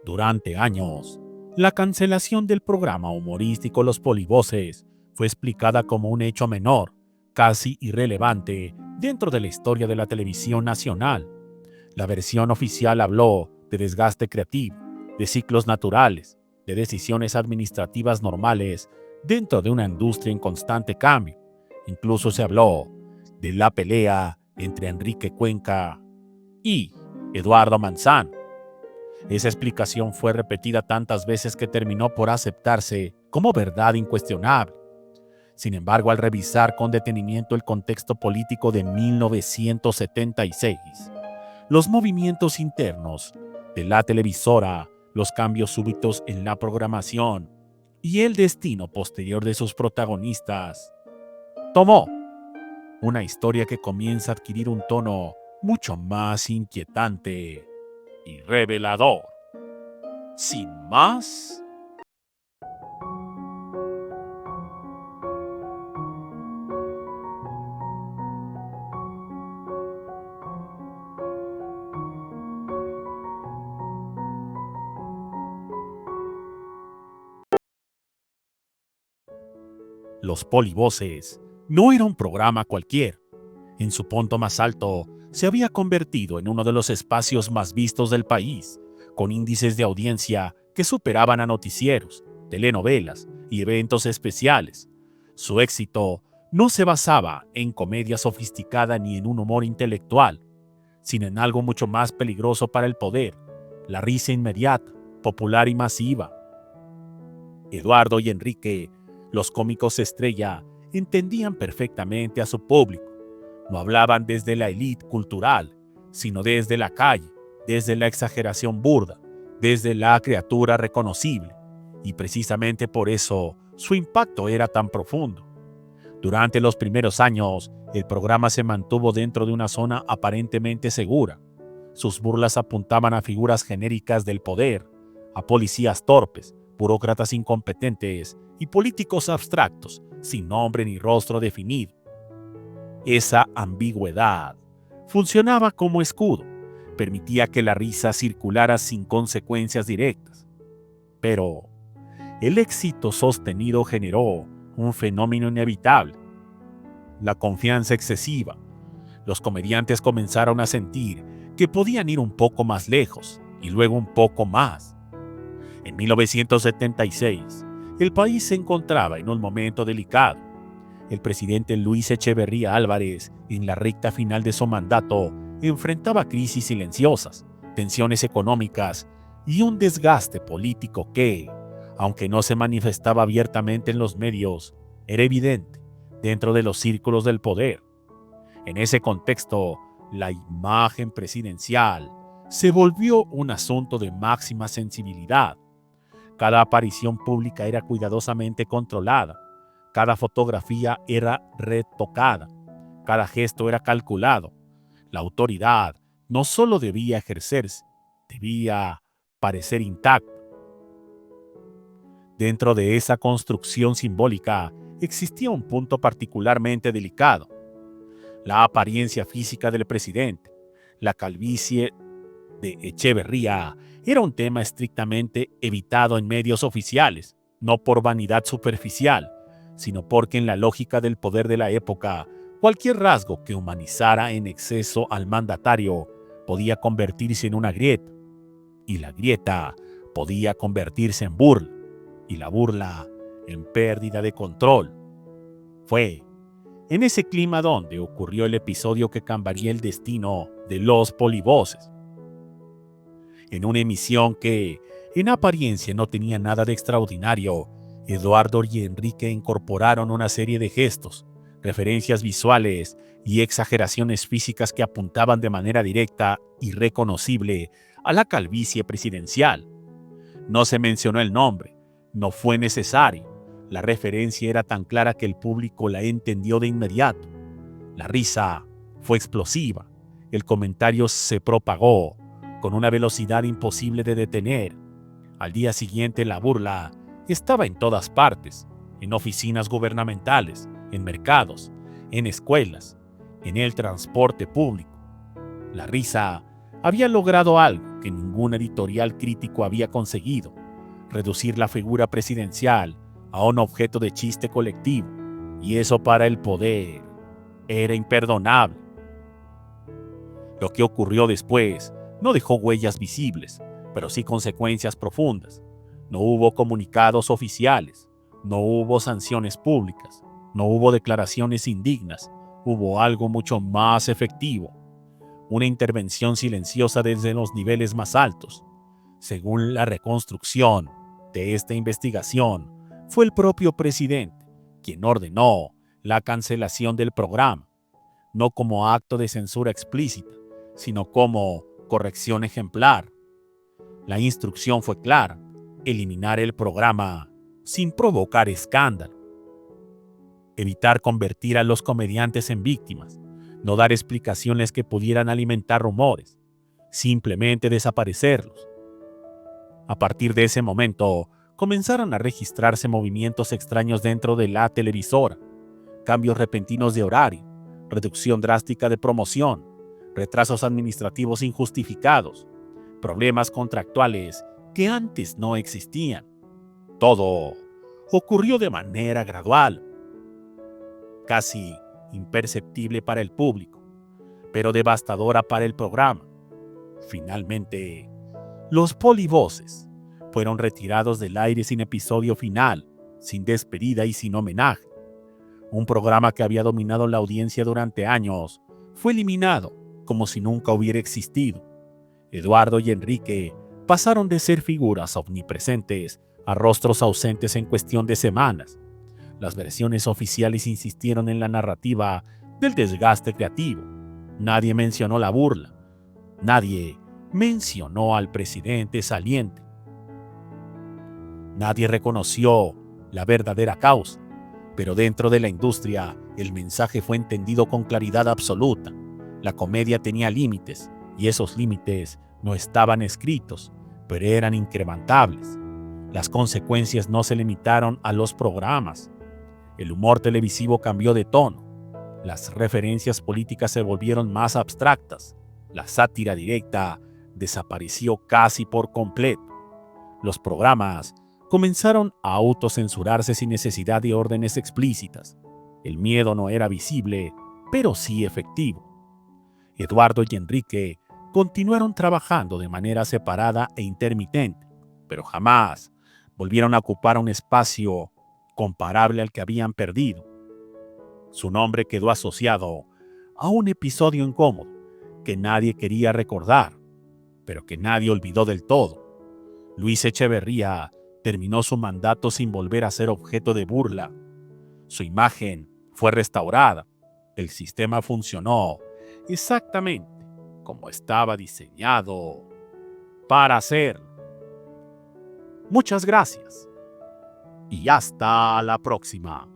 Durante años, la cancelación del programa humorístico Los Polivoces fue explicada como un hecho menor, casi irrelevante, dentro de la historia de la televisión nacional. La versión oficial habló de desgaste creativo, de ciclos naturales, de decisiones administrativas normales dentro de una industria en constante cambio. Incluso se habló de la pelea entre Enrique Cuenca y Eduardo Manzano. Esa explicación fue repetida tantas veces que terminó por aceptarse como verdad incuestionable. Sin embargo, al revisar con detenimiento el contexto político de 1976, los movimientos internos de la televisora, los cambios súbitos en la programación y el destino posterior de sus protagonistas, tomó una historia que comienza a adquirir un tono mucho más inquietante y revelador. Sin más, Los Polivoces no era un programa cualquiera. En su punto más alto, se había convertido en uno de los espacios más vistos del país, con índices de audiencia que superaban a noticieros, telenovelas y eventos especiales. Su éxito no se basaba en comedia sofisticada ni en un humor intelectual, sino en algo mucho más peligroso para el poder: la risa inmediata, popular y masiva. Eduardo y Enrique, los cómicos estrella, entendían perfectamente a su público. No hablaban desde la élite cultural, sino desde la calle, desde la exageración burda, desde la criatura reconocible. Y precisamente por eso su impacto era tan profundo. Durante los primeros años, el programa se mantuvo dentro de una zona aparentemente segura. Sus burlas apuntaban a figuras genéricas del poder, a policías torpes, burócratas incompetentes y políticos abstractos, sin nombre ni rostro definido. Esa ambigüedad funcionaba como escudo, permitía que la risa circulara sin consecuencias directas. Pero el éxito sostenido generó un fenómeno inevitable: la confianza excesiva. Los comediantes comenzaron a sentir que podían ir un poco más lejos y luego un poco más. En 1976, el país se encontraba en un momento delicado. El presidente Luis Echeverría Álvarez, en la recta final de su mandato, enfrentaba crisis silenciosas, tensiones económicas y un desgaste político que, aunque no se manifestaba abiertamente en los medios, era evidente dentro de los círculos del poder. En ese contexto, la imagen presidencial se volvió un asunto de máxima sensibilidad. Cada aparición pública era cuidadosamente controlada. Cada fotografía era retocada. Cada gesto era calculado. La autoridad no solo debía ejercerse, debía parecer intacta. Dentro de esa construcción simbólica existía un punto particularmente delicado: la apariencia física del presidente. La calvicie de Echeverría era un tema estrictamente evitado en medios oficiales, no por vanidad superficial, sino porque en la lógica del poder de la época, cualquier rasgo que humanizara en exceso al mandatario podía convertirse en una grieta, y la grieta podía convertirse en burla, y la burla en pérdida de control. Fue en ese clima donde ocurrió el episodio que cambiaría el destino de Los Polivoces. En una emisión que, en apariencia, no tenía nada de extraordinario, Eduardo y Enrique incorporaron una serie de gestos, referencias visuales y exageraciones físicas que apuntaban de manera directa y reconocible a la calvicie presidencial. No se mencionó el nombre, no fue necesario. La referencia era tan clara que el público la entendió de inmediato. La risa fue explosiva. El comentario se propagó con una velocidad imposible de detener. Al día siguiente, la burla estaba en todas partes: en oficinas gubernamentales, en mercados, en escuelas, en el transporte público. La risa había logrado algo que ningún editorial crítico había conseguido: reducir la figura presidencial a un objeto de chiste colectivo, y eso para el poder era imperdonable. Lo que ocurrió después no dejó huellas visibles, pero sí consecuencias profundas. No hubo comunicados oficiales, no hubo sanciones públicas, no hubo declaraciones indignas, hubo algo mucho más efectivo: una intervención silenciosa desde los niveles más altos. Según la reconstrucción de esta investigación, fue el propio presidente quien ordenó la cancelación del programa, no como acto de censura explícita, sino como corrección ejemplar. La instrucción fue clara: eliminar el programa sin provocar escándalo, evitar convertir a los comediantes en víctimas, no dar explicaciones que pudieran alimentar rumores, simplemente desaparecerlos. A partir de ese momento, comenzaron a registrarse movimientos extraños dentro de la televisora: cambios repentinos de horario, reducción drástica de promoción, retrasos administrativos injustificados, problemas contractuales que antes no existían. Todo ocurrió de manera gradual, casi imperceptible para el público, pero devastadora para el programa. Finalmente, los polivoces fueron retirados del aire sin episodio final, sin despedida y sin homenaje. Un programa que había dominado la audiencia durante años fue eliminado como si nunca hubiera existido. Eduardo y Enrique pasaron de ser figuras omnipresentes a rostros ausentes en cuestión de semanas. Las versiones oficiales insistieron en la narrativa del desgaste creativo. Nadie mencionó la burla. Nadie mencionó al presidente saliente. Nadie reconoció la verdadera causa. Pero dentro de la industria, el mensaje fue entendido con claridad absoluta. La comedia tenía límites, y esos límites no estaban escritos, pero eran incrementables. Las consecuencias no se limitaron a los programas. El humor televisivo cambió de tono. Las referencias políticas se volvieron más abstractas. La sátira directa desapareció casi por completo. Los programas comenzaron a autocensurarse sin necesidad de órdenes explícitas. El miedo no era visible, pero sí efectivo. Eduardo y Enrique continuaron trabajando de manera separada e intermitente, pero jamás volvieron a ocupar un espacio comparable al que habían perdido. Su nombre quedó asociado a un episodio incómodo que nadie quería recordar, pero que nadie olvidó del todo. Luis Echeverría terminó su mandato sin volver a ser objeto de burla. Su imagen fue restaurada. El sistema funcionó exactamente como estaba diseñado para hacerlo. Muchas gracias y hasta la próxima.